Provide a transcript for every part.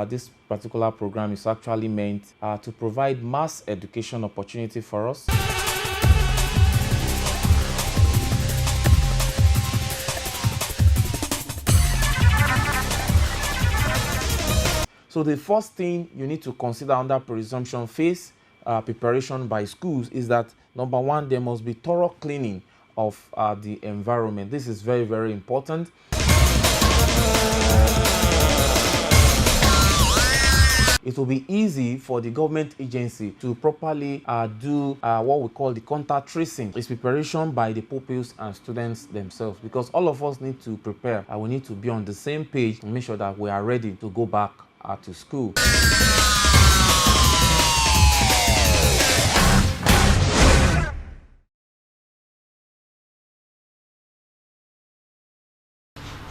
this particular program is actually meant to provide mass education opportunity for us. So the first thing you need to consider under pre-resumption phase preparation by schools is that, number one, there must be thorough cleaning of the environment. This is very, very important. It will be easy for the government agency to properly do what we call the contact tracing. It's preparation by the pupils and students themselves, because all of us need to prepare and we need to be on the same page to make sure that we are ready to go back to school.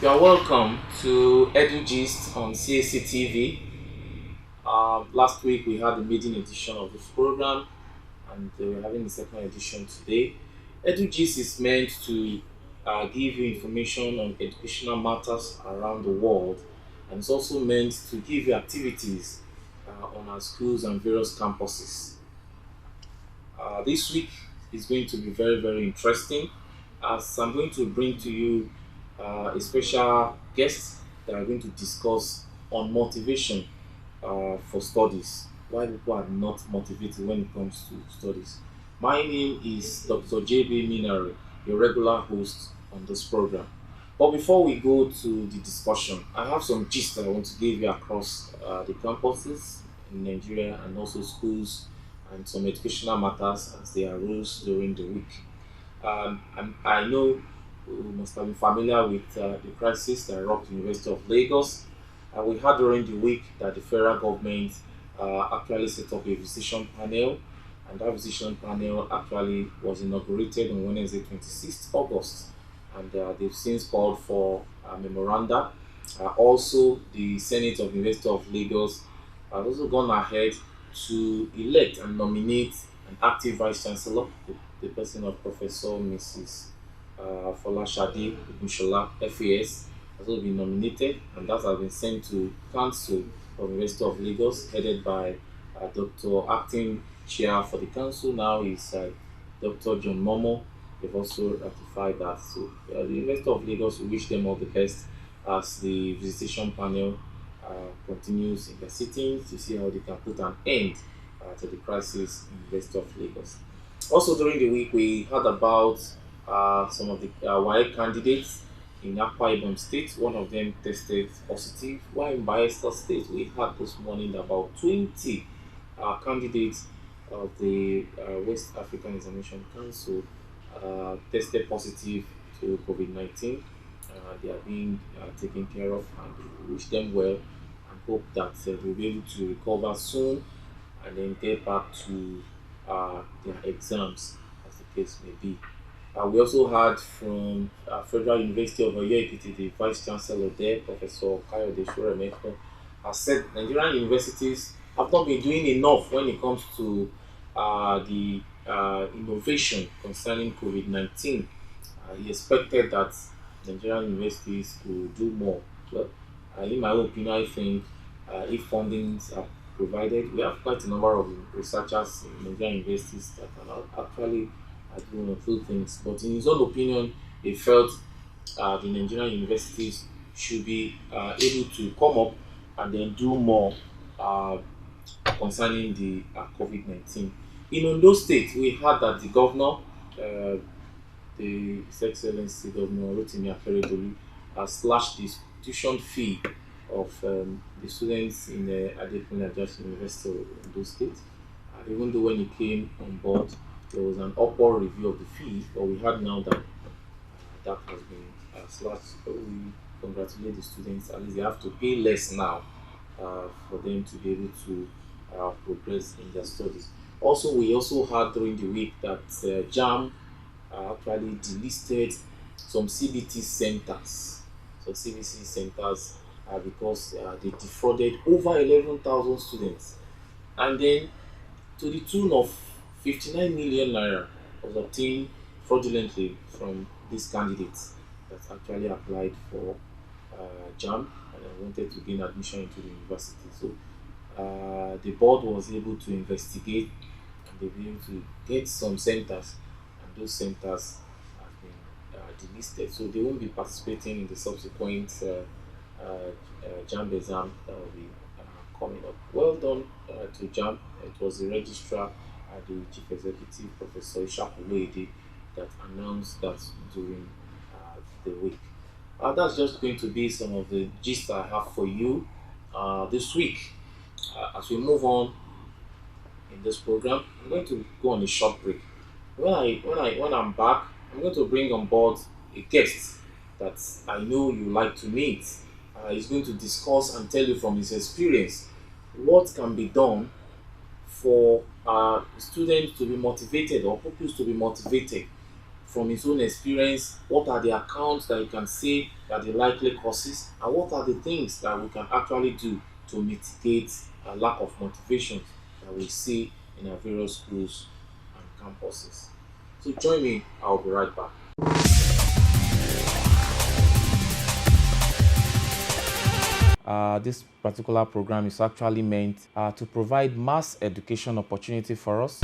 You are welcome to Edugist on CAC TV. Last week we had the maiden edition of this program, and we're having the second edition today. Edugist is meant to give you information on educational matters around the world, and it's also meant to give you activities on our schools and various campuses. This week is going to be very, very interesting, as I'm going to bring to you a special guest that are going to discuss on motivation for studies. Why people are not motivated when it comes to studies. My name is Dr. JB Minari, your regular host on this program. But before we go to the discussion, I have some gist that I want to give you across the campuses in Nigeria and also schools, and some educational matters as they arose during the week. I know you must have been familiar with the crisis that rocked the University of Lagos. We had during the week that the federal government actually set up a visitation panel, and that visitation panel actually was inaugurated on Wednesday, 26th August, and they've since called for a memoranda. Also, the Senate of the University of Lagos has also gone ahead to elect and nominate an active Vice Chancellor, the person of Professor Mrs. Folashade Ogunshola, FAS, has also been nominated, and that has been sent to Council of the University of Lagos, headed by Dr. Acting Chair for the Council. Now is Dr. John Momo. They've also ratified that. So the University of Lagos, we wish them all the best as the visitation panel continues in their sittings to see how they can put an end to the crisis in the University of Lagos. Also during the week, we heard about some of the YA candidates in Akwa Ibom State. One of them tested positive, while in Bayelsa State we had this morning about 20 candidates of the West African Examination Council tested positive to COVID-19. They are being taken care of, and we wish them well and hope that they'll be able to recover soon and then get back to their exams, as the case may be. We also heard from Federal University of Oyo-Ekiti, the Vice Chancellor there, Professor Kayode Shoremeko, has said Nigerian universities have not been doing enough when it comes to the innovation concerning COVID-19. He expected that Nigerian universities could do more. But in my opinion, I think if fundings are provided, we have quite a number of researchers in Nigerian universities that can actually do one or two things. But in his own opinion, he felt the Nigerian universities should be able to come up and then do more concerning the COVID-19. In Ondo State, we heard that the governor, the His Excellency Governor Rotimi Akeredolu, has slashed the tuition fee of the students in the Adekunle Ajayi University of Ondo State. Even though when he came on board, there was an upward review of the fee, but we heard now that that has been slashed. So we congratulate the students. At least they have to pay less now for them to be able to progress in their studies. Also, we also heard during the week that JAM actually delisted some CBT centers. So CBC centers because they defrauded over 11,000 students, and then to the tune of 59 million naira was obtained fraudulently from these candidates that actually applied for JAM, and I wanted to gain admission into the university. So the board was able to investigate, and they were able to get some centers, and those centers have been delisted. So they won't be participating in the subsequent JAMB exam that will be coming up. Well done to JAMB. It was the registrar, the chief executive, Professor Ishaku, that announced that during the week. That's just going to be some of the gist I have for you this week. As we move on in this program, I'm going to go on a short break. When I'm back, I'm going to bring on board a guest that I know you like to meet. He's going to discuss and tell you from his experience what can be done for students to be motivated or pupils to be motivated from his own experience. What are the accounts that you can say that the likely causes, and what are the things that we can actually do to mitigate a lack of motivation that we see in our various schools and campuses. So join me, I'll be right back. This particular program is actually meant to provide mass education opportunity for us.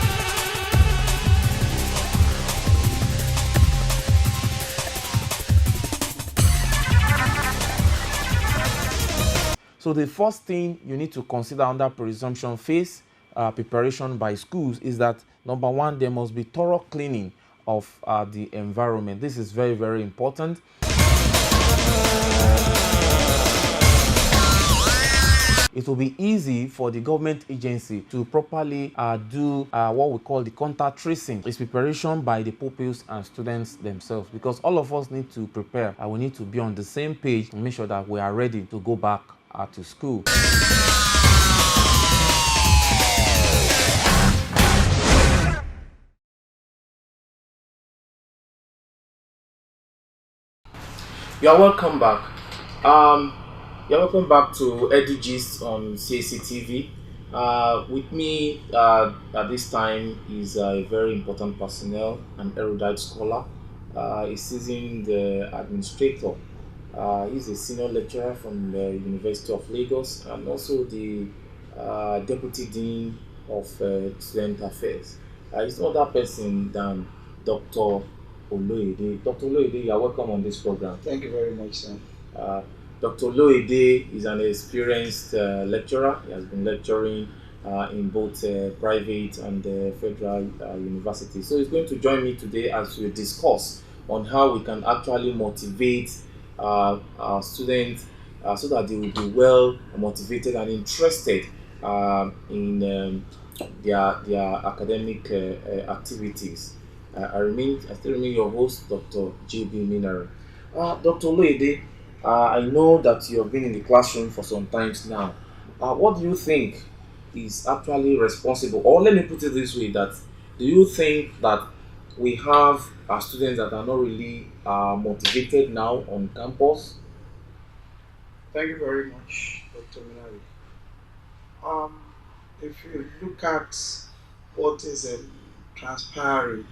So the first thing you need to consider under pre-resumption phase preparation by schools is that number one, there must be thorough cleaning of the environment. This is very, very important. It will be easy for the government agency to properly do what we call the contact tracing. It's preparation by the pupils and students themselves, because all of us need to prepare and we need to be on the same page to make sure that we are ready to go back to school. You're welcome back. You're welcome back to Edugist on CAC TV. With me at this time is a very important personnel, an erudite scholar, a seasoned administrator. He's a senior lecturer from the University of Lagos and also the Deputy Dean of Student Affairs. He's not that person than Dr. Oloyede. Dr. Oloyede, you are welcome on this program. Thank you very much, sir. Dr. Oloyede is an experienced lecturer. He has been lecturing in both private and federal universities. So he's going to join me today as we discuss on how we can actually motivate our students so that they will be well motivated and interested in their academic activities. I still remain your host, Dr. J.B. Minare. Dr. Oloyede, I know that you have been in the classroom for some times now. What do you think is actually responsible? Or let me put it this way, that do you think that we have students that are not really motivated now on campus? Thank you very much, Dr. Minari. If you look at what is transpiring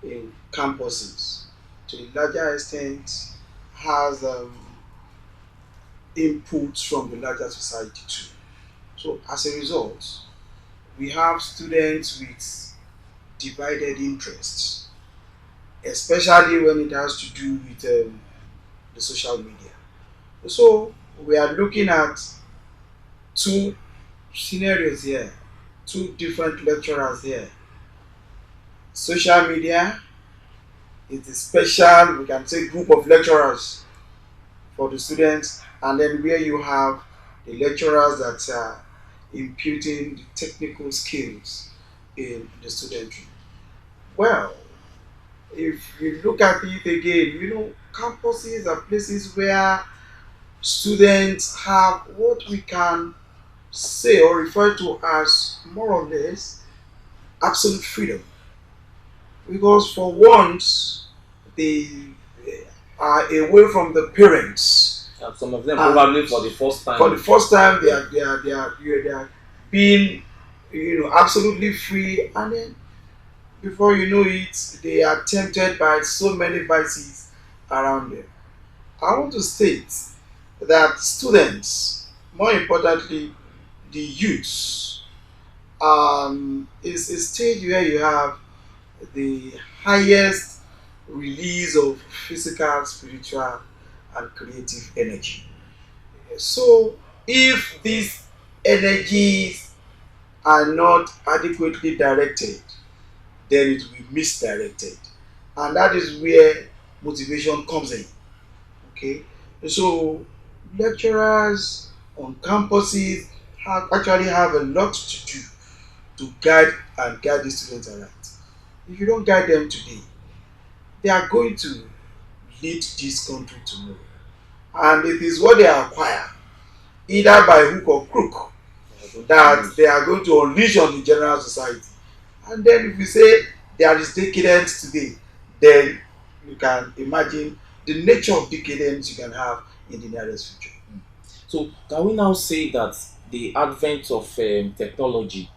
in campuses, to a larger extent, has inputs from the larger society too. So as a result, we have students with divided interests, especially when it has to do with the social media. So we are looking at two scenarios here, two different lecturers here. Social media is a special, we can say, group of lecturers for the students, and then where you have the lecturers that are imputing the technical skills in the studentry. Well, if you look at it again, campuses are places where students have what we can say or refer to as more or less absolute freedom. Because for once, they are away from the parents. And some of them probably for the first time. For the first time, they are being, absolutely free, and then before you know it, they are tempted by so many vices around them. I want to state that students, more importantly the youths, is a stage where you have the highest release of physical, spiritual, and creative energy. So, if these energies are not adequately directed, then it will be misdirected, and that is where motivation comes in. Okay, so lecturers on campuses actually have a lot to do to guide the students aright. If you don't guide them today, they are going to lead this country tomorrow, and it is what they acquire, either by hook or crook, that they are going to unleash on the general society. And then if you say there is decadence today, then you can imagine the nature of decadence you can have in the nearest future. So can we now say that the advent of technology,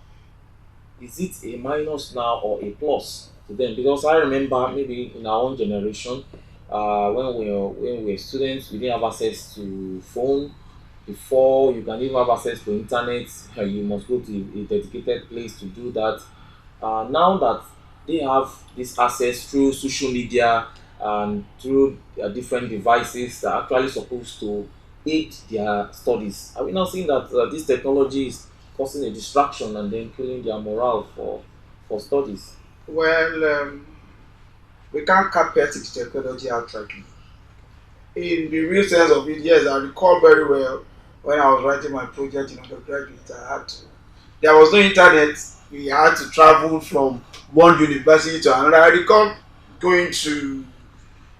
is it a minus now or a plus to them? Because I remember maybe in our own generation, when we were students, we didn't have access to phone. Before you can even have access to internet, you must go to a dedicated place to do that. Now that they have this access through social media and through different devices that are actually supposed to aid their studies, are we now seeing that this technology is causing a distraction and then killing their morale for studies? Well, we can't carpet the technology outrightly. In the real sense of it, yes, I recall very well when I was writing my project in undergraduate, there was no internet. We had to travel from one university to another. I recall going to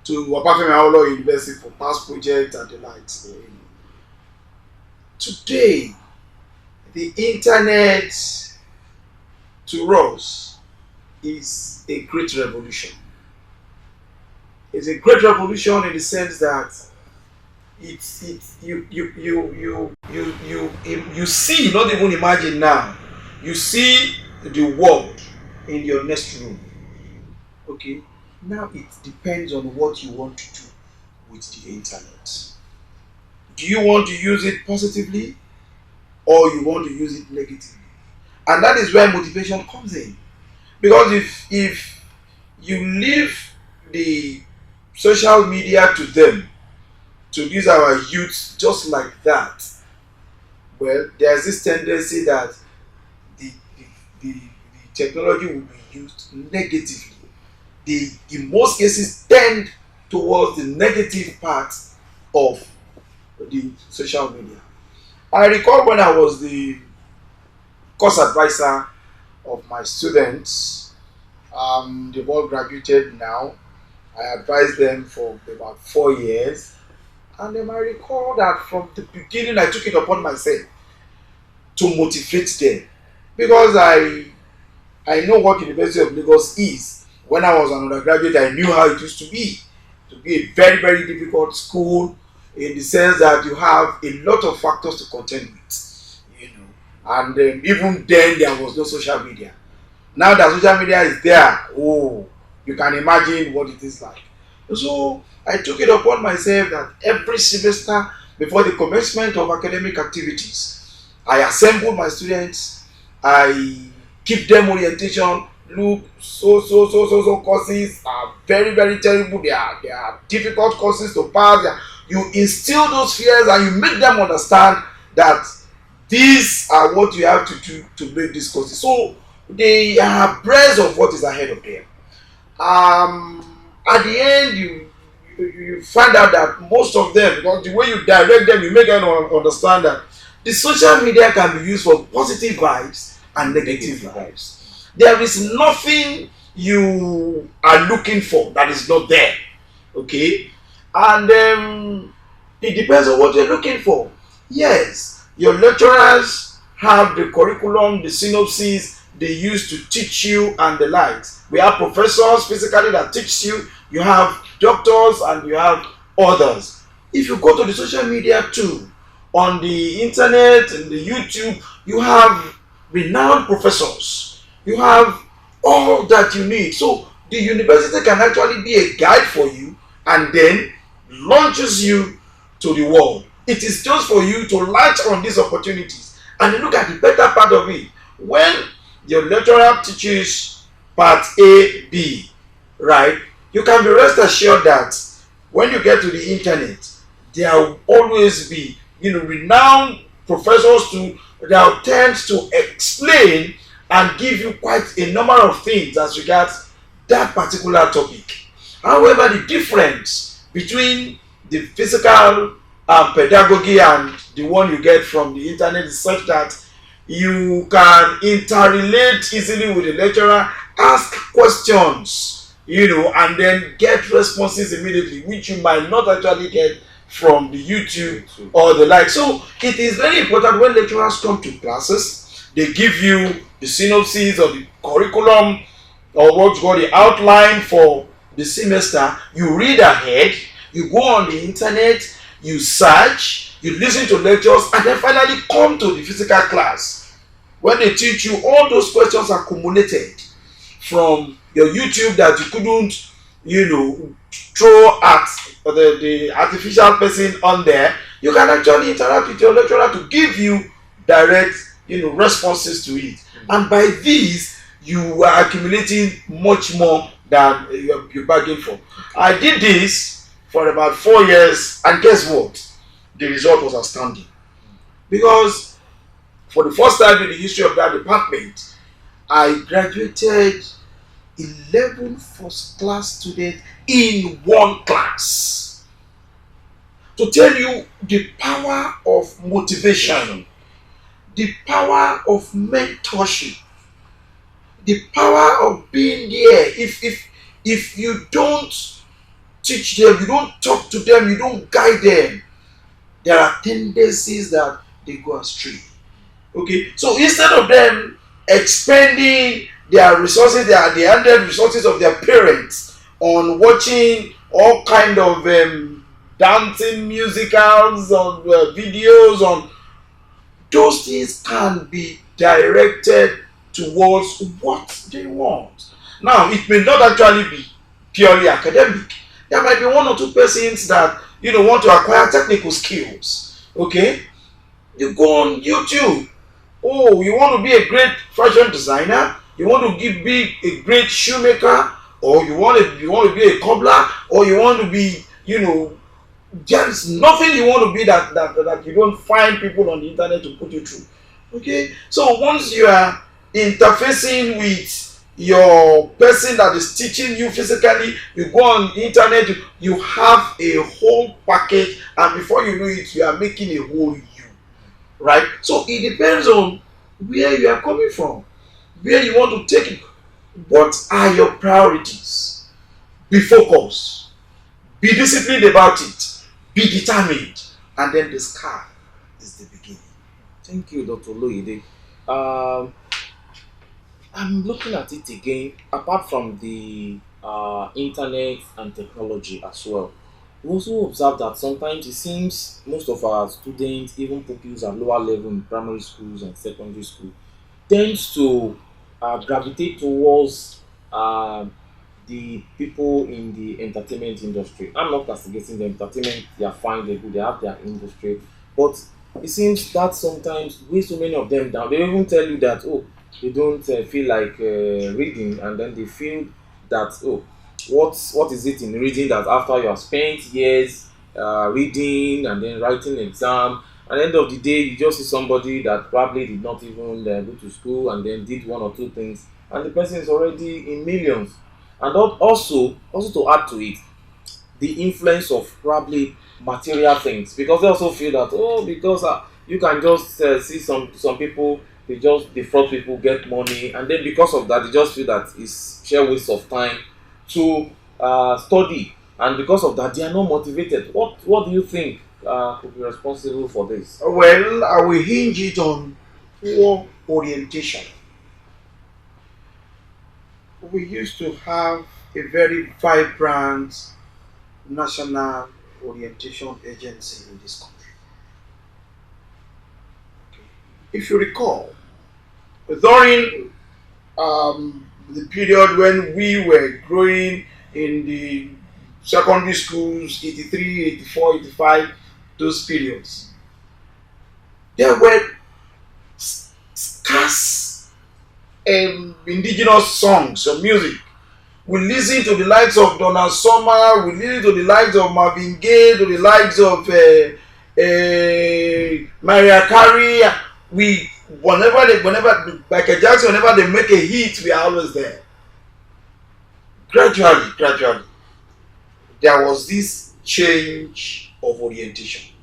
Wapafemi Awolowo University for past projects and the likes. Today, the internet to us is a great revolution. It's a great revolution in the sense that it's you see, not even imagine now, you see the world in your next room. Okay, now it depends on what you want to do with the internet. Do you want to use it positively or you want to use it negatively? And that is where motivation comes in. Because if you leave the social media to them, to use our youth just like that, well, there's this tendency that the, the, the, the technology will be used negatively. In most cases, tend towards the negative part of the social media. I recall when I was the course advisor of my students, they've all graduated now. I advised them for about 4 years. And then I recall that from the beginning I took it upon myself to motivate them. Because I know what University of Lagos is. When I was an undergraduate, I knew how it used to be. To be a very, very difficult school in the sense that you have a lot of factors to contend with. And even then there was no social media. Now that social media is there, oh, you can imagine what it is like. So I took it upon myself that every semester before the commencement of academic activities, I assemble my students, I give them orientation. Look, so courses are very, very terrible. They are difficult courses to pass. You instill those fears and you make them understand that these are what you have to do to make these courses. So they are abreast of what is ahead of them. At the end, you find out that most of them, because the way you direct them, you make them understand that the social media can be used for positive vibes and negative vibes. There is nothing you are looking for that is not there. Okay, and it depends on what you're looking for. Yes, your lecturers have the curriculum, the synopsis they use to teach you and the likes. We have professors physically that teach you. You have doctors and you have others. If you go to the social media too, on the internet and the YouTube, you have renowned professors. You have all that you need. So the university can actually be a guide for you and then launches you to the world. It is just for you to latch on these opportunities and look at the better part of it. When your lecturer teaches part A, B, right, you can be rest assured that when you get to the internet, there will always be, renowned professors that tend to explain and give you quite a number of things as regards that particular topic. However, the difference between the physical pedagogy and the one you get from the internet is such that you can interrelate easily with the lecturer, ask questions, and then get responses immediately, which you might not actually get from the YouTube or the like. So it is very important when lecturers come to classes, they give you the synopsis or the curriculum or what you call the outline for the semester. You read ahead, you go on the internet, you search, you listen to lectures, and then finally come to the physical class. When they teach you, all those questions are accumulated from your YouTube that you couldn't, throw at the artificial person on there. You can actually interact with your lecturer to give you direct, responses to it. And by this, you are accumulating much more than you bargained for. I did this for about 4 years, and guess what? The result was astounding. Because for the first time in the history of that department, I graduated 11 first class students in one class. To tell you the power of motivation, the power of mentorship, the power of being there. If you don't teach them, you don't talk to them, you don't guide them, there are tendencies that they go astray. Okay, so instead of them expending their resources, the ended resources of their parents on watching all kind of dancing musicals, on videos, on those things can be directed towards what they want. Now, it may not actually be purely academic. There might be one or two persons that want to acquire technical skills. Okay, you go on YouTube. Oh, you want to be a great fashion designer? You want to be a great shoemaker, or you want to be a cobbler, or you want to be, there is nothing you want to be that you don't find people on the internet to put you through. Okay, so once you are interfacing with your person that is teaching you physically, you go on the internet, you have a whole package, and before you know it, you are making a whole you. Right? So it depends on where you are coming from, where you want to take it. What are your priorities? Be focused, be disciplined about it, be determined, and then the sky is the beginning. Thank you, Dr. Loide. I'm looking at it again, apart from the internet and technology as well. We also observe that sometimes it seems most of our students, even pupils at lower level in primary schools and secondary school, tends to gravitate towards the people in the entertainment industry. I'm not castigating the entertainment; they are fine, they good, they have their industry, but it seems that sometimes way so many of them down. They even tell you that they don't feel like reading, and then they feel that what is it in reading that after you have spent years reading and then writing exam, at the end of the day you just see somebody that probably did not even go to school and then did one or two things, and the person is already in millions. And also to add to it, the influence of probably material things, because they also feel that because you can just see some people, they fraud people get money, and then because of that they just feel that it's sheer waste of time to study, and because of that they are not motivated. What do you think could be responsible for this? Well, I will hinge it on poor orientation. We used to have a very vibrant national orientation agency in this country. If you recall, during the period when we were growing in the secondary schools, 83, 84, 85, those periods. There were scarce indigenous songs or music. We listen to the likes of Donna Summer, we listen to the likes of Marvin Gaye, to the likes of Mariah Carey. Whenever Michael Jackson, whenever they make a hit, we are always there. Gradually, there was this change of orientation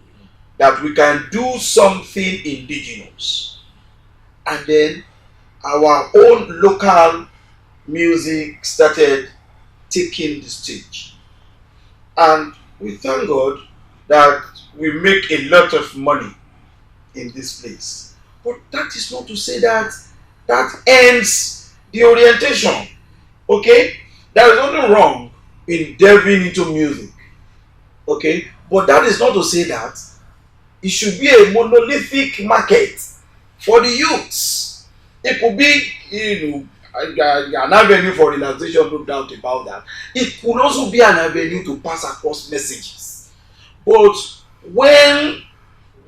that we can do something indigenous, and then our own local music started taking the stage. And we thank God that we make a lot of money in this place. But that is not to say that that ends the orientation. Okay? There is nothing wrong in delving into music. Okay? But that is not to say that it should be a monolithic market for the youths. It could be, an avenue for relaxation, no doubt about that. It could also be an avenue to pass across messages. But when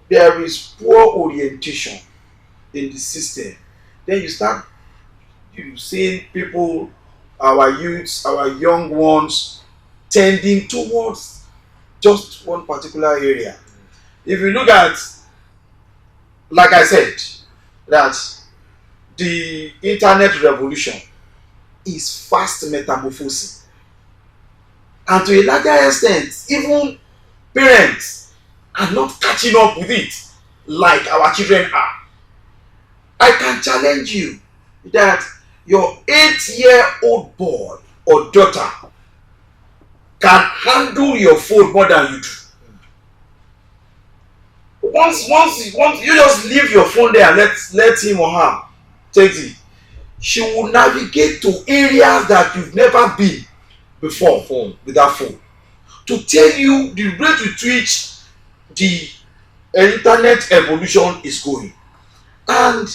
there is poor orientation in the system, then you start seeing people, our youths, our young ones, tending towards just one particular area. If you look at, like I said, that the internet revolution is fast metamorphosing, and to a larger extent, even parents are not catching up with it like our children are. I can challenge you that your 8-year-old boy or daughter can handle your phone more than you do. Once you just leave your phone there and let him or her take it, she will navigate to areas that you've never been before with that phone. To tell you the rate with which the internet evolution is going. And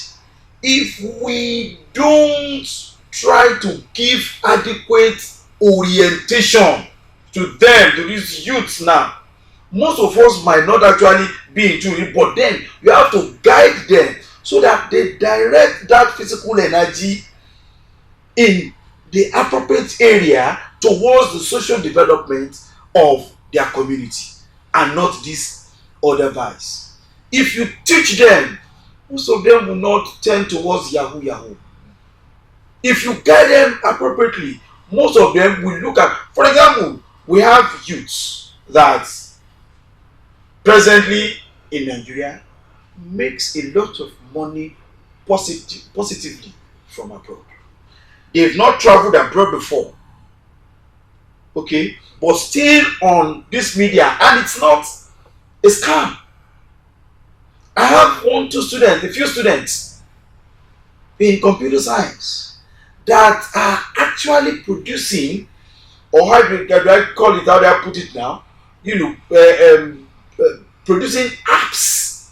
if we don't try to give adequate orientation to them, to these youths now, most of us might not actually be into it, but then you have to guide them so that they direct that physical energy in the appropriate area towards the social development of their community and not this other vice. If you teach them, most of them will not tend towards Yahoo. If you guide them appropriately, most of them will look at, for example, we have youths that presently in Nigeria makes a lot of money positively from abroad. They've not traveled abroad before, okay, but still on this media, and it's not a scam. I have a few students in computer science that are actually producing, or how do I call it, how do I put it now? Producing apps.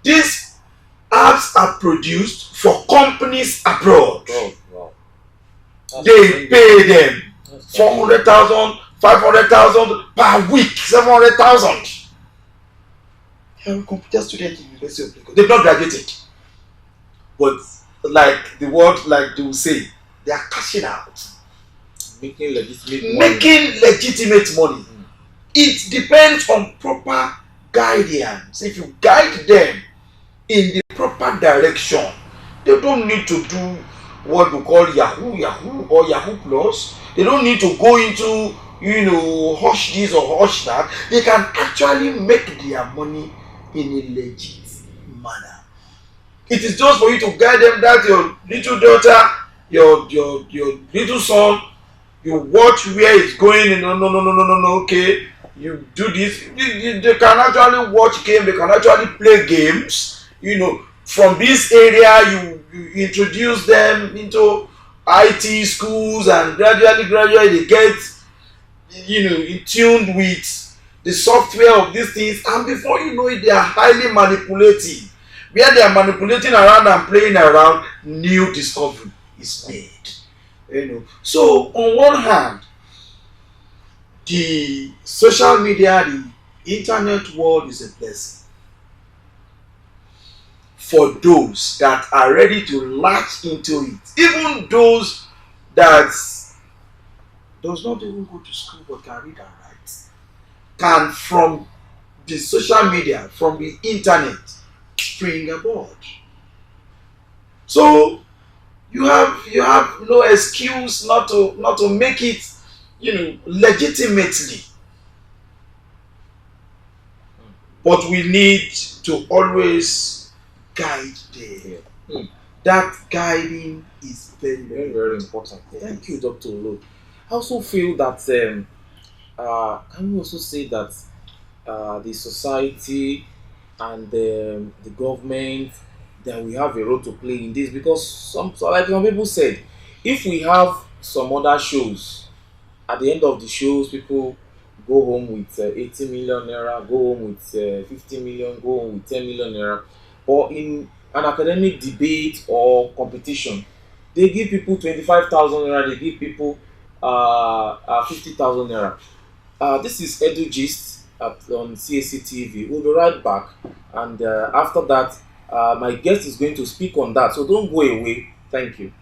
These apps are produced for companies abroad. Oh, wow. They pay them 400,000, 500,000 per week, 700,000. I'm a computer student in the University of Lagos. They've not graduated, but like the word, like they will say, they are cashing out, Making legitimate money. making legitimate money. It depends on proper guidance. If you guide them in the proper direction, they don't need to do what we call Yahoo or Yahoo Plus. They don't need to go into hush this or hush that. They can actually make their money in a legit manner. It is just for you to guide them that your little daughter, your little son, you watch where it's going. No. Okay, you do this. They can actually watch games. They can actually play games. From this area, you introduce them into IT schools, and gradually they get in tune with the software of these things, and before you know it, they are highly manipulative. Where they are manipulating around and playing around, new discovery is made. So on one hand, the social media, the internet world is a blessing for those that are ready to latch into it. Even those that does not even go to school but can read and write, can from the social media, from the internet, spring aboard. So you have no excuse not to make it, legitimately. But we need to always guide them. Yeah. That guiding is very, Very, very very important. important. Thank you, Dr. Olo. I also feel that can we also say that the society and the government, that we have a role to play in this, because like some people said, if we have some other shows, at the end of the shows people go home with 80 million naira, go home with 50 million, go home with 10 million naira. Or in an academic debate or competition, they give people 25,000 naira, they give people 50,000 naira. This is Edugist on CAC TV. We'll be right back, and after that, my guest is going to speak on that. So don't go away. Thank you.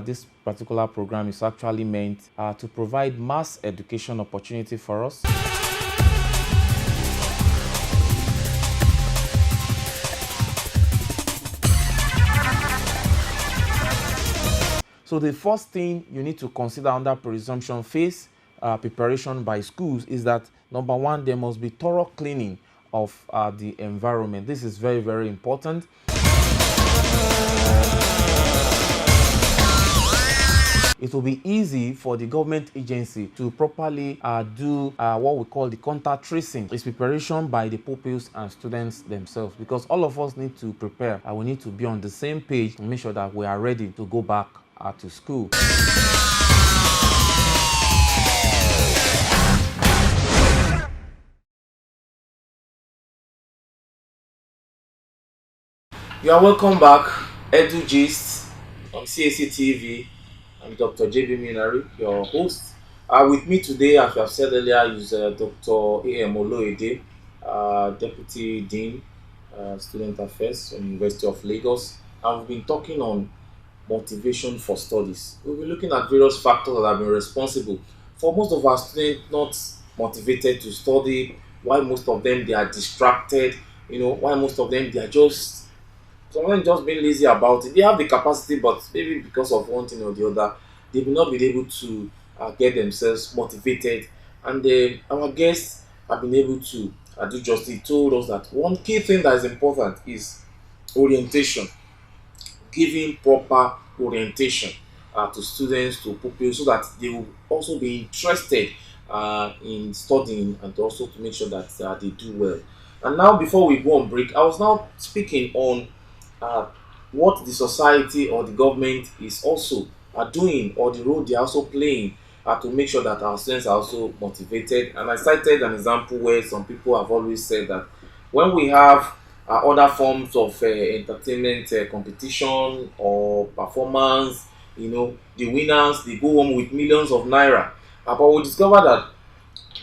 This particular program is actually meant to provide mass education opportunity for us. So the first thing you need to consider under presumption phase preparation by schools is that, number one, there must be thorough cleaning of the environment. This is very, very important. It will be easy for the government agency to properly do what we call the contact tracing. It's preparation by the pupils and students themselves, because all of us need to prepare and we need to be on the same page to make sure that we are ready to go back to school. You are welcome back, Edugist on CAC TV. I'm Dr. JB Minari, your host. With me today, as we have said earlier, is Dr. A.M. Oloede, Deputy Dean, Student Affairs from University of Lagos. And we've been talking on motivation for studies. We'll be looking at various factors that have been responsible for most of our students not motivated to study, why most of them they are distracted, why most of them they are just sometimes just being lazy about it. They have the capacity, but maybe because of one thing or the other, they will not be able to get themselves motivated. And our guests have been able to do justice. He told us that one key thing that is important is orientation, giving proper orientation to students, to pupils, so that they will also be interested in studying, and also to make sure that they do well. And now, before we go on break, I was now speaking on uh, what the society or the government is also doing, or the role they are also playing to make sure that our students are also motivated. And I cited an example where some people have always said that when we have other forms of entertainment competition or performance, the winners they go home with millions of naira. But we discover that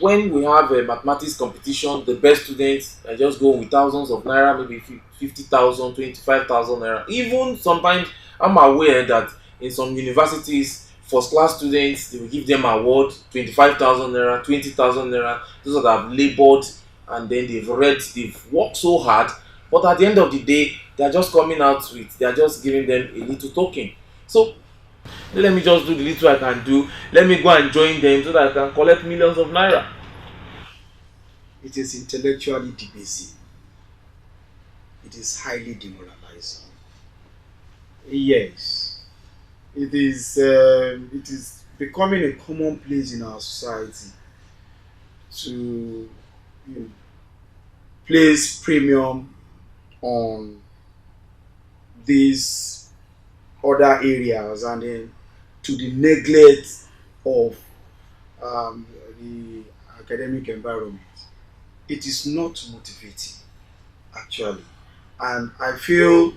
when we have a mathematics competition, the best students just go with thousands of naira, maybe 50,000, 25,000 naira. Even sometimes, I'm aware that in some universities, first class students, they will give them award 25,000 naira, 20,000 naira. Those that have labored and then they've worked so hard, but at the end of the day, they are just coming out with, they are just giving them a little token. So let me just do the little I can do. Let me go and join them so that I can collect millions of naira. It is intellectually debasing. It is highly demoralizing. Yes, it is becoming a commonplace in our society to, place premium on these other areas, and then to the neglect of um, the academic environment. It is not motivating, actually, and I feel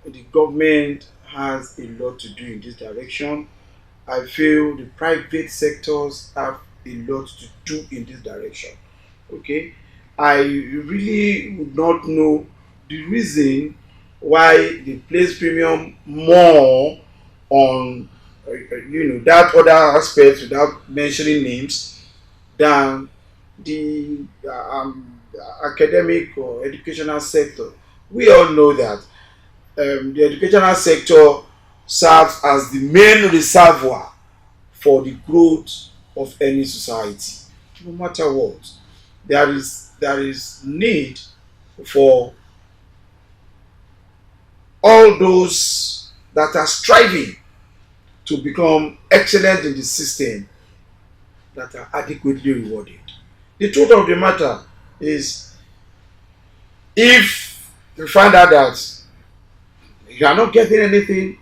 the government has a lot to do in this direction. I feel the private sectors have a lot to do in this direction. Okay, I really would not know the reason why they place premium more on that other aspect without mentioning names than the academic or educational sector. We all know that the educational sector serves as the main reservoir for the growth of any society. No matter what, there is need for all those that are striving to become excellent in the system that are adequately rewarded. The truth of the matter is, if you find out that you are not getting anything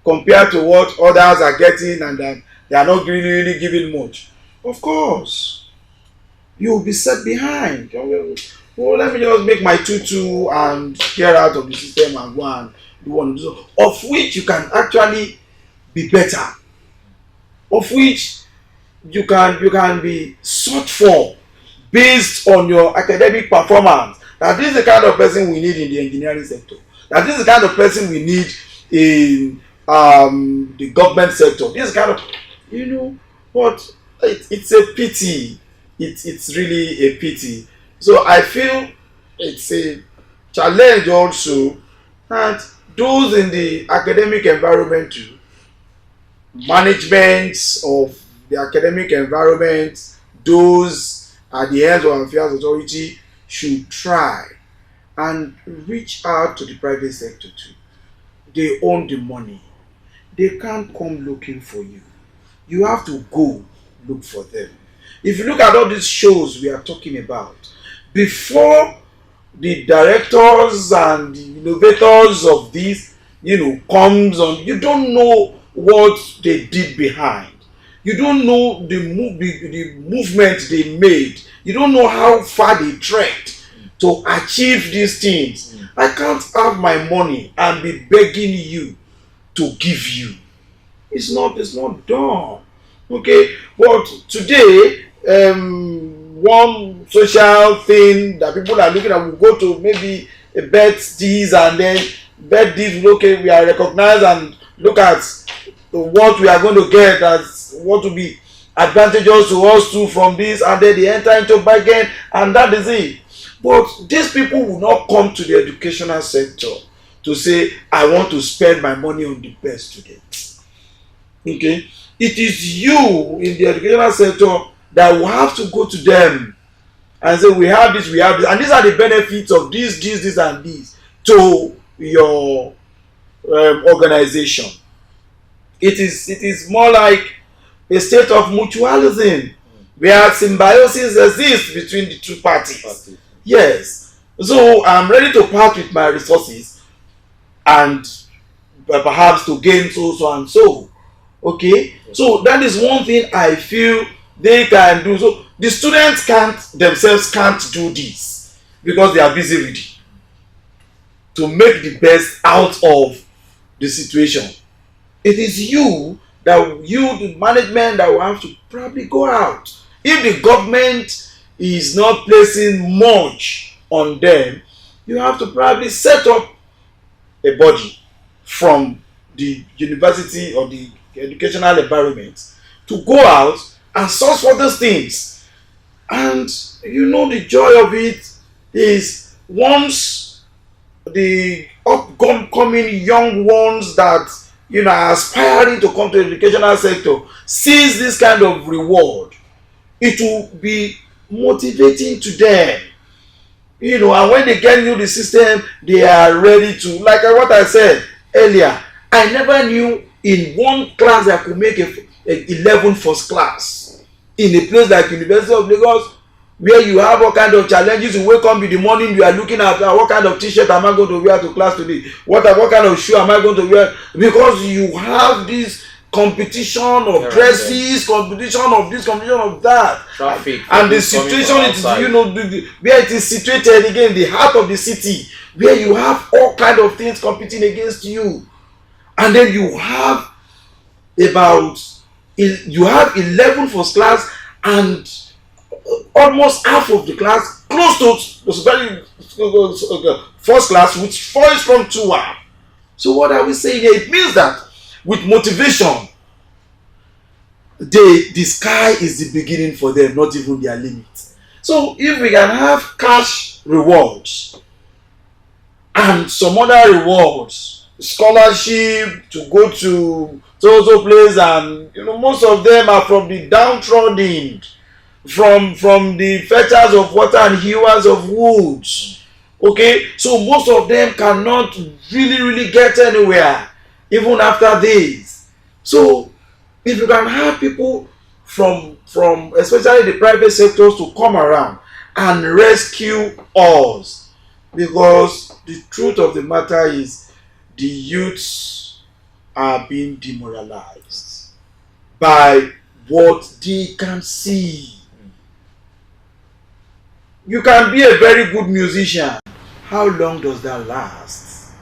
compared to what others are getting and that they are not really giving much, of course you will be set behind. Well, let me just make my tutu and get out of the system and go and do one of which you can actually be better, of which you can be sought for based on your academic performance. That this is the kind of person we need in the engineering sector. That this is the kind of person we need in the government sector. This kind of, but it's a pity. It's really a pity. So I feel it's a challenge also that those in the academic environment too, management of the academic environment, those at the head of affairs authority should try and reach out to the private sector too. They own the money. They can't come looking for you. You have to go look for them. If you look at all these shows we are talking about, before the directors and the innovators of this, comes on, you don't know what they did behind. You don't know the movement they made. You don't know how far they trekked to achieve these things. I can't have my money and be begging you to give you. It's not done. Okay, but today, one social thing that people are looking at, will go to maybe a bet this and then bet this. Okay, we are recognized and look at what we are going to get as what will be advantageous to us too from this, and then they enter into bargain, and that is it. But these people will not come to the educational sector to say, I want to spend my money on the best students. Okay, it is you in the educational sector that will have to go to them and say, we have this, and these are the benefits of this and this to your organization. It is more like a state of mutualism where symbiosis exists between the two parties. Yes. So I'm ready to part with my resources and perhaps to gain so and so. Okay. So that is one thing I feel they can do. So the students themselves can't do this because they are busy reading to make the best out of the situation. It is you, the management, that will have to probably go out. If the government is not placing much on them, you have to probably set up a body from the university or the educational environment to go out and source for those things. And the joy of it is, once the upcoming young ones that are aspiring to come to the educational sector sees this kind of reward, it will be motivating to them. And when they get into the system, they are ready to, like what I said earlier, I never knew in one class I could make a 11 first class in a place like University of Lagos, where you have all kind of challenges. You wake up in the morning, you are looking at what kind of t-shirt am I going to wear to class today, what kind of shoe am I going to wear, because you have this competition of dresses, competition of this, competition of that, traffic, and the situation is where it is situated, again, the heart of the city, where you have all kind of things competing against you. and then about you have 11 first class, and almost half of the class close to very first class, which falls from 2R. So what are we saying here? It means that with motivation, the sky is the beginning for them, not even their limit. So if we can have cash rewards and some other rewards, scholarship to go to so place, and most of them are from the downtrodden, from the fetchers of water and hewers of woods. Okay, so most of them cannot really get anywhere even after this. So if you can have people from especially the private sectors to come around and rescue us, because the truth of the matter is the youths are being demoralized by what they can see. You can be a very good musician. How long does that last?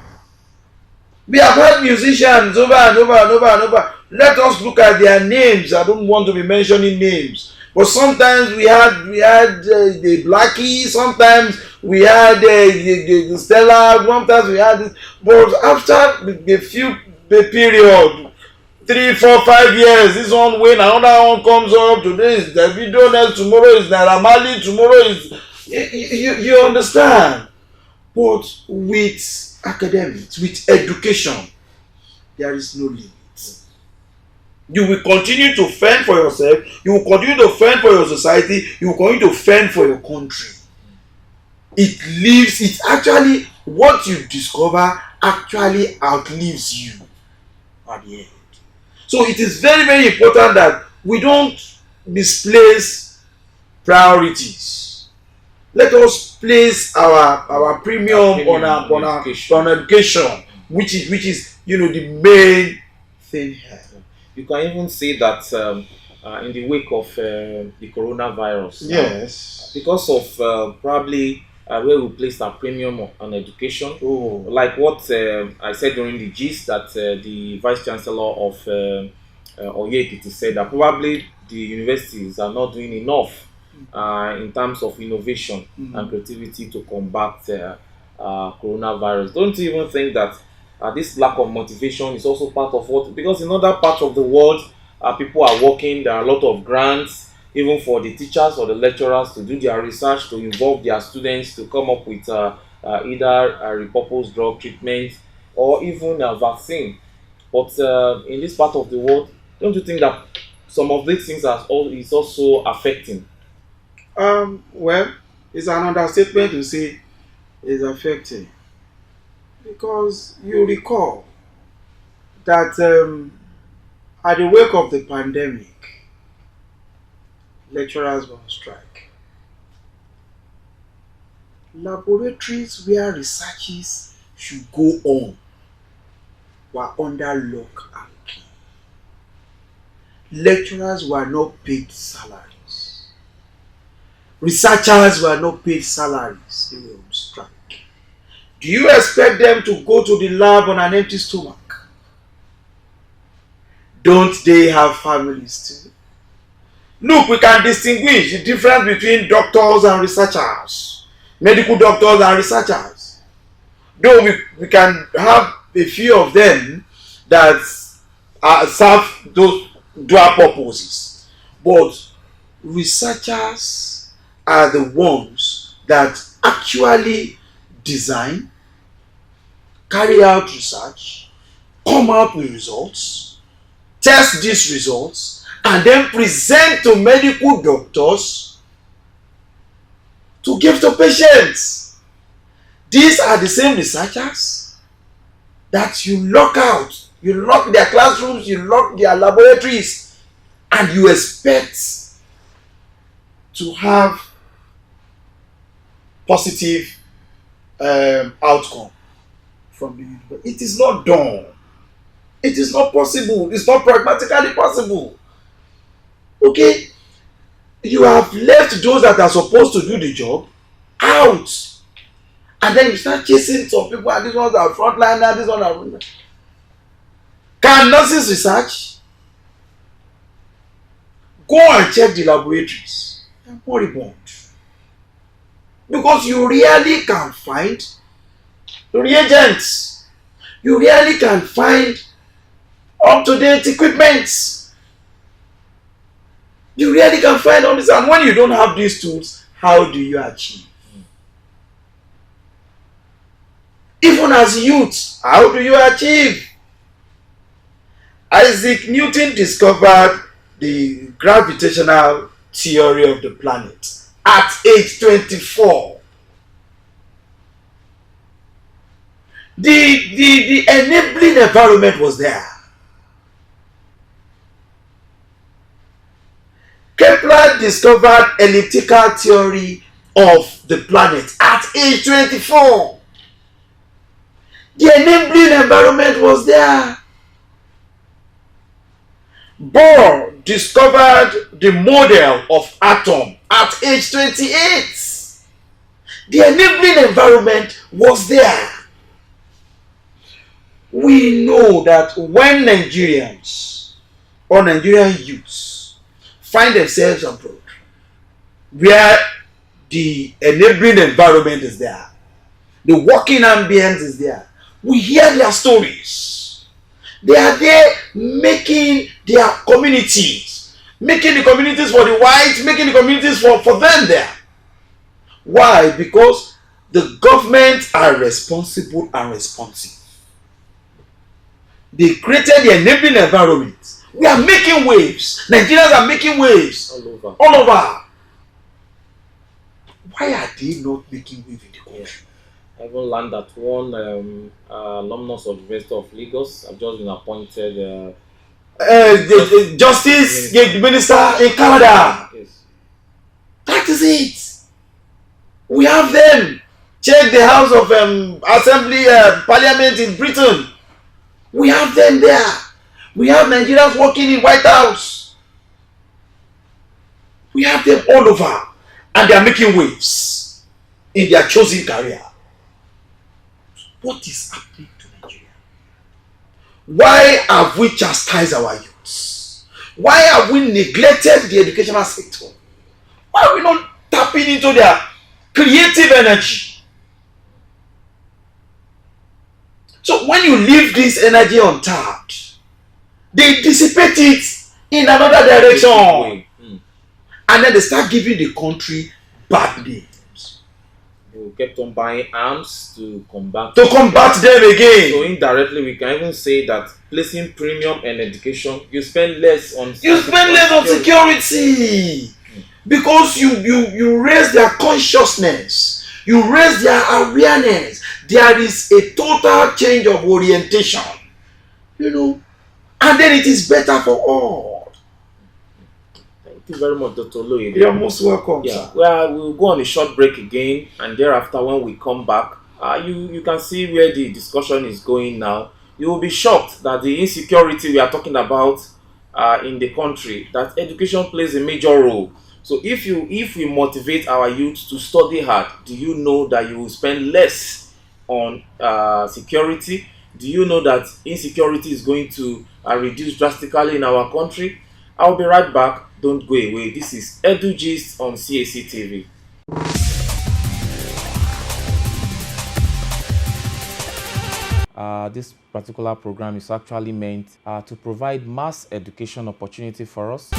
We have heard musicians over and over and over and over. Let us look at their names. I don't want to be mentioning names, but sometimes we had the Blackie, sometimes we had the Stella, sometimes we had this. But after the period, 3, 4, 5 years, this one win, another one comes up. Today is Davido, next tomorrow is Naira Marley, tomorrow is you understand. But with academics, with education, there is no limit. You will continue to fend for yourself, you will continue to fend for your society, you will continue to fend for your country. It's actually what you discover actually outlives you at the end. So it is very, very important that we don't misplace priorities. Let us place our premium on education, which is the main thing here. You can even say that in the wake of the coronavirus, yes, because of probably where we placed our premium on education, like what I said during the gist, that the Vice Chancellor of Oyekiti said that probably the universities are not doing enough in terms of innovation and creativity to combat coronavirus. Don't you even think that this lack of motivation is also part of what, because in other parts of the world people are working, there are a lot of grants even for the teachers or the lecturers to do their research, to involve their students to come up with either a repurposed drug treatment or even a vaccine. But in this part of the world, don't you think that some of these things is also affecting? Well, it's an understatement to say it's affecting, because you recall that at the wake of the pandemic, lecturers were on strike. Laboratories where researches should go on were under lock and key. Lecturers were not paid salaries. Researchers were not paid salaries. They were on strike. Do you expect them to go to the lab on an empty stomach? Don't they have families too? Look, we can distinguish the difference between doctors and researchers, medical doctors and researchers. Though we can have a few of them that serve those dual purposes, but researchers are the ones that actually design, carry out research, come out with results, test these results, and then present to medical doctors to give to patients. These are the same researchers that you lock out. You lock their classrooms, you lock their laboratories, and you expect to have positive outcome from the university. It is not done. It is not possible. It's not pragmatically possible. Okay? You have left those that are supposed to do the job out. And then you start chasing some people, and these ones are frontliner, these ones are. Can nurses research? Go and check the laboratories. They are moribund. Because you rarely can find reagents. You rarely can find up-to-date equipment. You rarely can find all this. And when you don't have these tools, how do you achieve? Even as youths, how do you achieve? Isaac Newton discovered the gravitational theory of the planet at age 24. The enabling environment was there. Kepler discovered elliptical theory of the planet at age 24. The enabling environment was there. Bohr discovered the model of atom at age 28. The enabling environment was there. We know that when Nigerians or Nigerian youths find themselves abroad, where the enabling environment is there, the working ambience is there, we hear their stories. They are there making their communities, making the communities for the whites, making the communities for them there. Why? Because the government are responsible and responsive. They created the enabling environment. We are making waves. Nigerians are making waves all over. Why are they not making waves in the country? I even learned that one alumnus of the University of Lagos have just been appointed the Justice Minister in Canada. Yes. That is it. We have them. Check the House of Assembly Parliament in Britain. We have them there. We have Nigerians working in White House. We have them all over, and they are making waves in their chosen career. What is happening to Nigeria? Why have we chastised our youths? Why have we neglected the educational sector? Why are we not tapping into their creative energy? So when you leave this energy untapped, they dissipate it in another direction. And then they start giving the country bad names. They kept on buying arms to combat them again. So indirectly we can even say that placing premium in education, you spend less on security. Because you raise their consciousness, you raise their awareness. There is a total change of orientation, and then it is better for all. Thank you very much, Dr. Loye. You're most welcome. Yeah, well, we'll go on a short break again, and thereafter, when we come back, you can see where the discussion is going now. You will be shocked that the insecurity we are talking about in the country, that education plays a major role. So if we motivate our youth to study hard, do you know that you will spend less on security? Do you know that insecurity is going to reduce drastically in our country? I'll be right back. Don't go away. This is Edugist on CAC TV. This particular program is actually meant to provide mass education opportunity for us.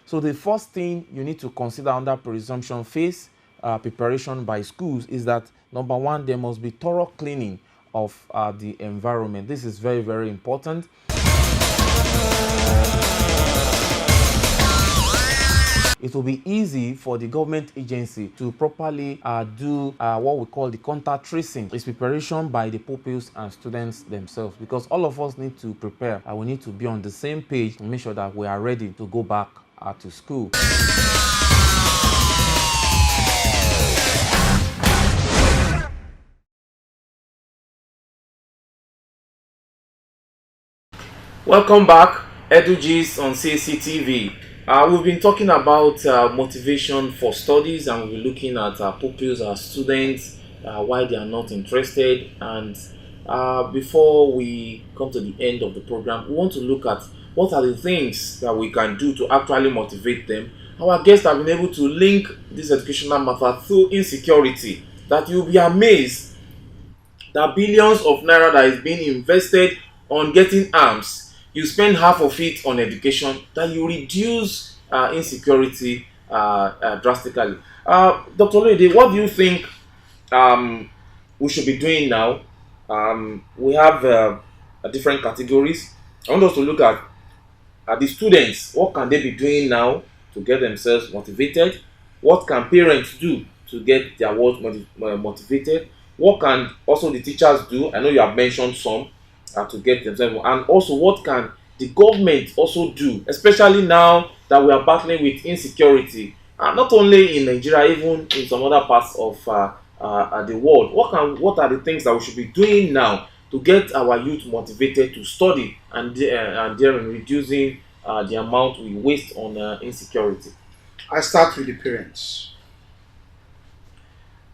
So the first thing you need to consider under presumption phase preparation by schools is that, number one, there must be thorough cleaning of the environment. This is very, very important. It will be easy for the government agency to properly do what we call the contact tracing. It's preparation by the pupils and students themselves, because all of us need to prepare. We need to be on the same page to make sure that we are ready to go back to school. Welcome back, Edugist on CAC TV. We've been talking about motivation for studies, and we're looking at our pupils, our students, why they are not interested. And before we come to the end of the program, we want to look at what are the things that we can do to actually motivate them. Our guests have been able to link this educational matter through insecurity, that you'll be amazed that billions of naira that is being invested on getting arms, you spend half of it on education, that you reduce insecurity drastically. Dr. Lede, what do you think we should be doing now? We have different categories. I want us to look at the students. What can they be doing now to get themselves motivated? What can parents do to get their world motivated? What can also the teachers do? I know you have mentioned some to get themselves, and also what can the government also do, especially now that we are battling with insecurity, not only in Nigeria, even in some other parts of the world. What are the things that we should be doing now to get our youth motivated to study and therein reducing the amount we waste on insecurity? I start with the parents.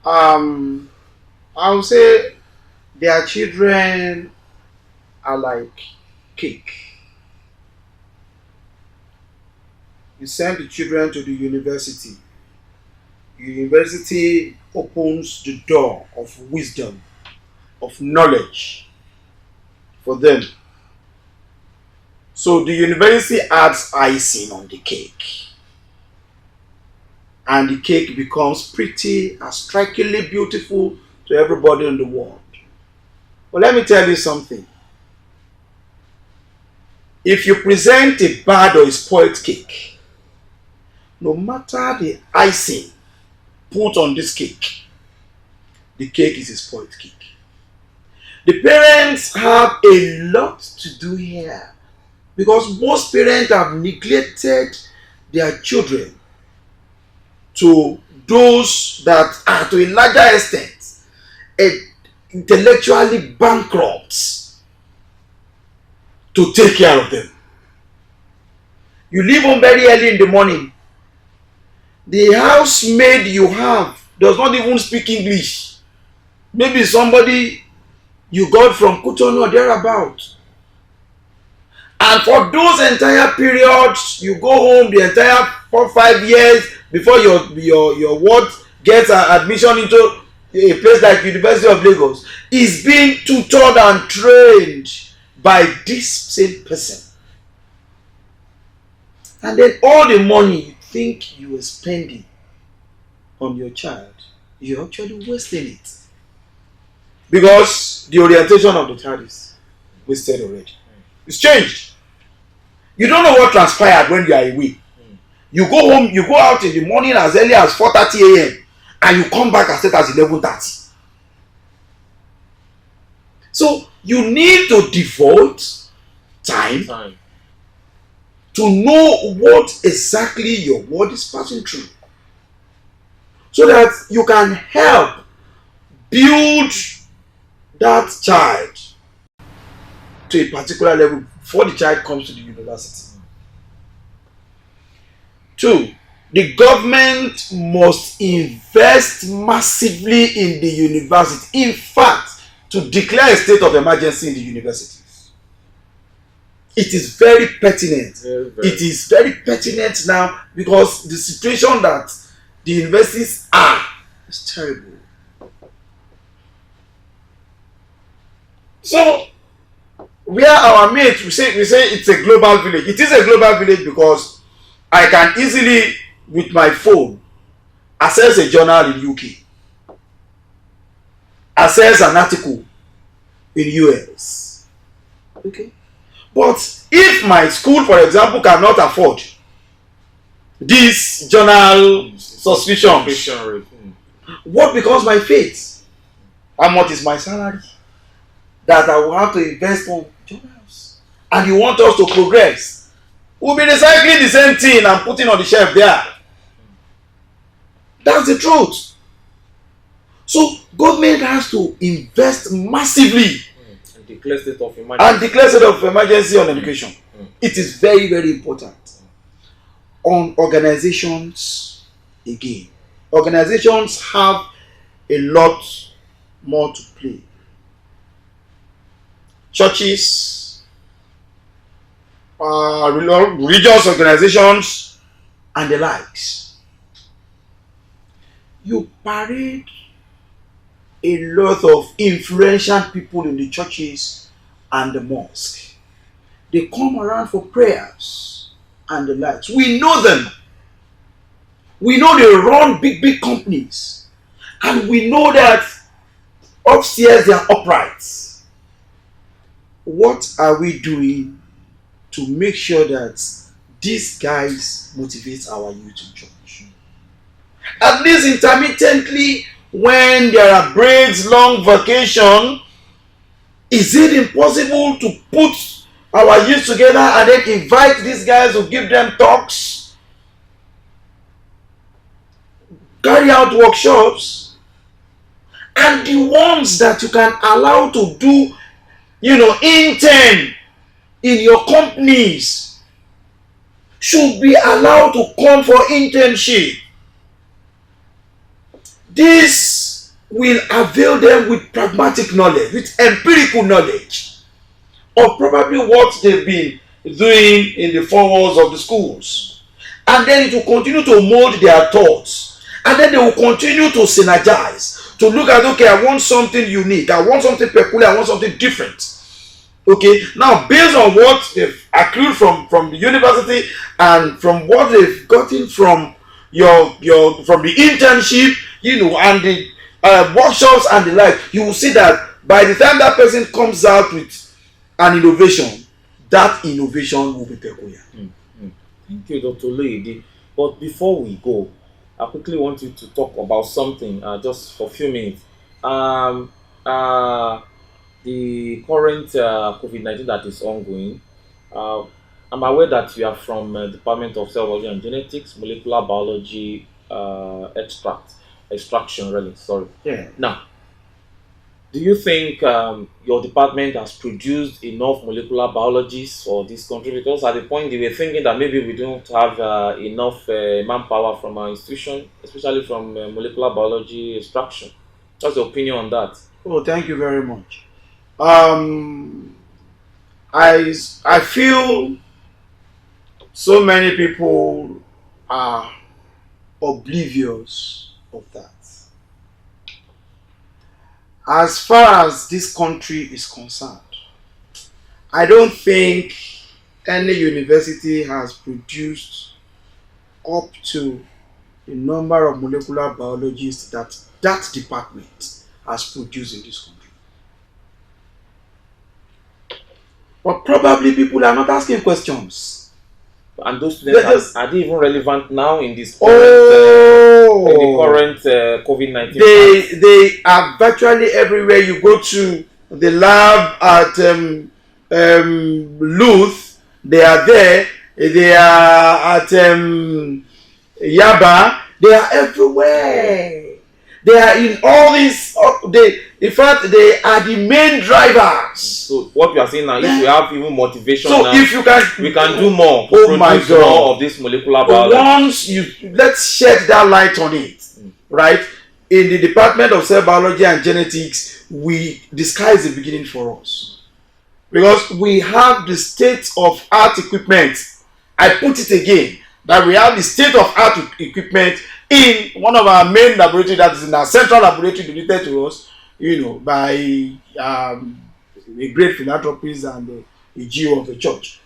I would say their children are like cake. You send the children to the university. University opens the door of wisdom, of knowledge for them. So the university adds icing on the cake. And the cake becomes pretty and strikingly beautiful to everybody in the world. But let me tell you something. If you present a bad or a spoiled cake, no matter the icing put on this cake, the cake is a spoiled cake. The parents have a lot to do here, because most parents have neglected their children to those that are to a larger extent intellectually bankrupt to take care of them. You leave home very early in the morning. The housemaid you have does not even speak English. Maybe somebody you got from Cotonou or thereabout. And for those entire periods, you go home the entire 4-5 years before your ward gets an admission into a place like University of Lagos, is being tutored and trained by this same person. And then all the money you think you are spending on your child, you're actually wasting it. Because the orientation of the child is wasted already. It's changed. You don't know what transpired when you are away. You go home, you go out in the morning as early as 4:30 a.m. and you come back as late as 11:30. So you need to devote time to know what exactly your word is passing through, so that you can help build that child to a particular level before the child comes to the university. 2, the government must invest massively in the university. In fact, to declare a state of emergency in the universities. It is very pertinent. It is very pertinent now, because the situation that the universities are is terrible. So, where our mates, we say it's a global village. It is a global village because I can easily, with my phone, access a journal in UK, access an article in US. Okay. But if my school, for example, cannot afford this journal subscription, what becomes my fate? How much is my salary that I will have to invest on journals? And you want us to progress? We'll be recycling the same thing and putting on the shelf there. That's the truth. So government has to invest massively and declare state of emergency on education. It is very, very important. on organizations again. Organizations have a lot more to play. Churches, religious organizations, and the likes. You parade a lot of influential people in the churches and the mosque. They come around for prayers and the likes. We know them. We know they run big, big companies. And we know that upstairs they are upright. What are we doing to make sure that these guys motivate our youth in church? At least intermittently, when there are breaks, long vacation, is it impossible to put our youth together and then invite these guys to give them talks, carry out workshops, and the ones that you can allow to do, intern in your companies should be allowed to come for internship. This will avail them with pragmatic knowledge, with empirical knowledge of probably what they've been doing in the four walls of the schools. And then it will continue to mold their thoughts. And then they will continue to synergize, to look at, okay, I want something unique, I want something peculiar, I want something different. Okay, now based on what they've accrued from the university and from what they've gotten from from the internship, and the workshops and the like, you will see that by the time that person comes out with an innovation, that innovation will be peculiar. Thank you, Dr. Loide. But before we go, I quickly want you to talk about something just for a few minutes. The current COVID-19 that is ongoing. I'm aware that you are from Department of Cell Biology and Genetics, Molecular Biology, Extraction, really. Sorry. Yeah. Now, do you think your department has produced enough molecular biologists for this country? Because at the point they were thinking that maybe we don't have enough manpower from our institution, especially from molecular biology extraction. What's your opinion on that? Oh, thank you very much. I feel so many people are oblivious of that. As far as this country is concerned, I don't think any university has produced up to the number of molecular biologists that department has produced in this country. But probably people are not asking questions. And those students are they even relevant now in this current, COVID-19? They are virtually everywhere. You go to the lab at Luth, they are there. They are at Yaba, they are everywhere. They are in all these. In fact, they are the main drivers. So what we are saying now, if we have even motivation, so now, if you can, we can do more. Oh my God! More of this molecular biology. Let's shed that light on it, right? In the Department of Cell Biology and Genetics, the sky is the beginning for us, because we have the state-of-art equipment. I put it again, that we have the state-of-art equipment in one of our main laboratories, that is in our central laboratory donated to us, by a great philanthropist and a GO of the church.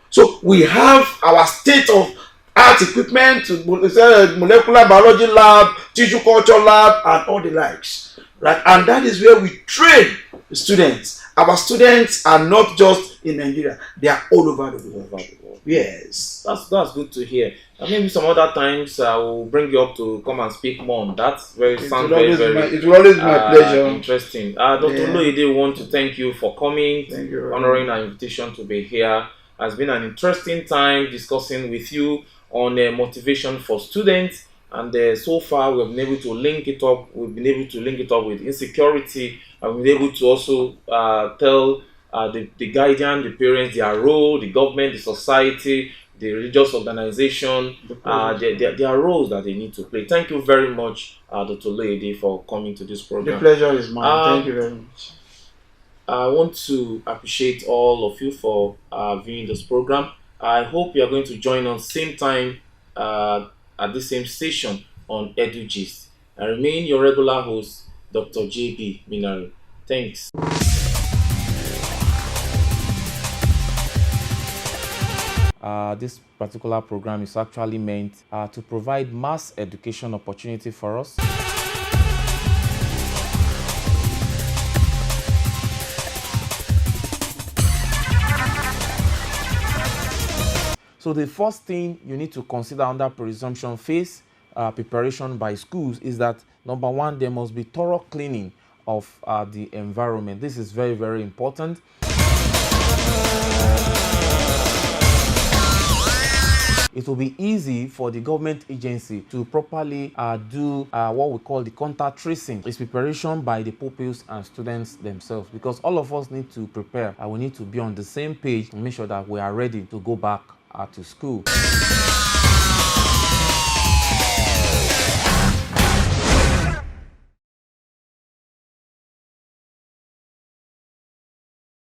So we have our state-of-art equipment, molecular biology lab, tissue culture lab, and all the likes, right? And that is where we train the students. Our students are not just in Nigeria; they are all over the world. Yes, that's good to hear. And maybe some other times I will bring you up to come and speak more on that. It will always be my pleasure. Interesting. Dr. Loide, want to thank you for coming, honoring our invitation to be here. It has been an interesting time discussing with you on motivation for students. And so far, we've been able to link it up. We've been able to link it up with insecurity. And we've been able to also tell the guardian, the parents, their role, the government, the society, the religious organization, The pleasure is mine. their roles that they need to play. Thank you very much, Dr. Loede, for coming to this The program. pleasure is mine. Thank Um, you very much. I want to appreciate all of you for viewing this program. I hope you are going to join us same time at the same station on Edugist. I remain your regular host, Dr. JB Minari. Thanks. This particular program is actually meant to provide mass education opportunity for us. So the first thing you need to consider under presumption phase preparation by schools is that number one, there must be thorough cleaning of the environment. This is very, very important. It will be easy for the government agency to properly do what we call the contact tracing. It's preparation by the pupils and students themselves, because all of us need to prepare and we need to be on the same page to make sure that we are ready to go back to school.